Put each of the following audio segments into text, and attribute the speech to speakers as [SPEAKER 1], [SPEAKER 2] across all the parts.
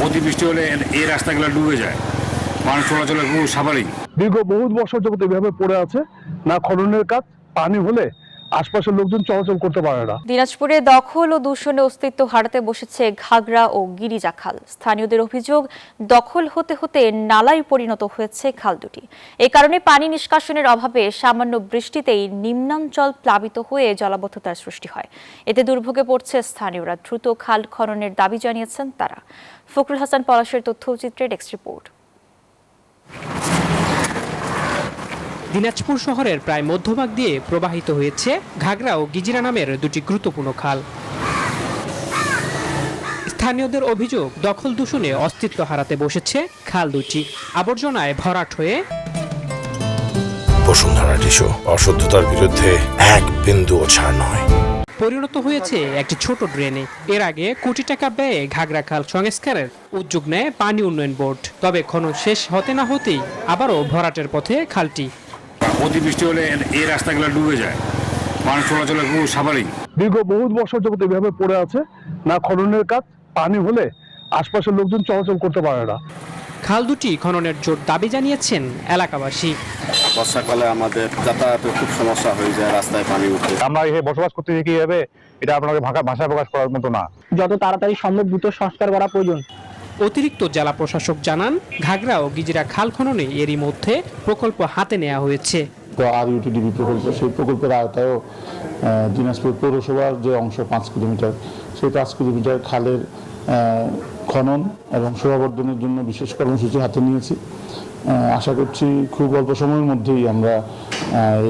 [SPEAKER 1] অতিবৃষ্টি হলে এই রাস্তাগুলো ডুবে যায়, মানুষ চলাচলের খুব স্বাভাবিক।
[SPEAKER 2] দীর্ঘ বহু বছর যাবত এভাবে পড়ে আছে, না খননের কাজ, পানি হলে আশপাশের লোকজন চলাচল করতে পারে না।
[SPEAKER 3] দিনাজপুরে দখল ও দূষণে অস্তিত্ব হারাতে বসেছে ঘাগড়া ও গিরিজা খাল। স্থানীয়দের অভিযোগ, দখল হতে হতে নালায় পরিণত হয়েছে খাল দুটি। এ কারণে পানি নিষ্কাশনের অভাবে সামান্য বৃষ্টিতেই নিম্নাঞ্চল প্লাবিত হয়ে জলাবদ্ধতার সৃষ্টি হয়। এতে দুর্ভোগে পড়ছে স্থানীয়রা। দ্রুত খাল খননের দাবি জানিয়েছেন তারা। ফখরুল হাসান পলাশের তথ্যচিত্রে ডেস্ক রিপোর্ট।
[SPEAKER 4] দিনাজপুর শহরের প্রায় মধ্যভাগ দিয়ে প্রবাহিত হয়েছে ঘাগড়া ও গিজিরা নামের দুটি গুরুত্বপূর্ণ খাল। স্থানীয়দের অভিযোগ, দখল দূষণে অস্তিত্ব হারাতে বসেছে খাল দুটি। আবর্জনায় ভরাট হয়ে
[SPEAKER 5] বসুন্ধরা টিস্যু অশুদ্ধতার বিরুদ্ধে এক বিন্দুও ছাড় নয়,
[SPEAKER 4] পরিণত হয়েছে একটি ছোট ড্রেনে। এর আগে কোটি টাকা ব্যয়ে ঘাগড়া খাল সংস্কারের উদ্যোগ নেয় পানি উন্নয়ন বোর্ড। তবে খনন শেষ হতে না হতেই আবারও ভরাটের পথে খালটি।
[SPEAKER 1] অতিবৃষ্টি হলে এই রাস্তাগুলো ডুবে যায়, মানুষ চলাচলের খুব স্বাভাবিক।
[SPEAKER 2] দীর্ঘ বহু বছর যাবত এভাবে পড়ে আছে, না খননের কাজ, পানি হলে আশপাশের লোকজন চলাচল করতে পারে না।
[SPEAKER 4] খাল দুটি খননের জোর দাবি জানিয়েছেন এলাকাবাসী।
[SPEAKER 6] বর্ষাকালে আমাদের যাতায়াতের খুব সমস্যা হয়ে যায়, রাস্তায় পানি উঠে।
[SPEAKER 2] আমরা এখানে বসবাস করতে কিভাবে, এটা আপনাকে ভাষায় প্রকাশ করার মতো না।
[SPEAKER 7] যত তাড়াতাড়ি সম্ভব দ্রুত সংস্কার করা প্রয়োজন।
[SPEAKER 4] অতিরিক্ত জেলা প্রশাসক জানান, ঘাগড়া ও গিজিরা খাল খননে এরই মধ্যে প্রকল্প হাতে নেওয়া হয়েছে।
[SPEAKER 8] RUTDB প্রকল্প, সেই প্রকল্পের আওতায়ও দিনাজপুর পৌরসভার যে অংশ 5 কিলোমিটার, সেই 5 কিলোমিটার খালের খনন এবং শোভাবর্ধনের জন্য বিশেষ কর্মসূচি হাতে নিয়েছি। আশা করছি খুব অল্প সময়ের মধ্যেই আমরা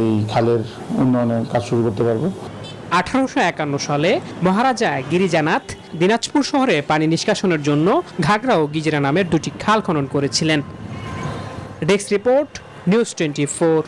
[SPEAKER 8] এই খালের উন্নয়নের কাজ শুরু করতে পারবো।
[SPEAKER 4] 1851 সালে মহারাজা গিরিজানাথ দিনাজপুর শহরে পানি নিষ্কাশনের জন্য ঘাগড়া ও গিজিরা নামের দুটি খাল খনন করেছিলেন। Desk report, news 24।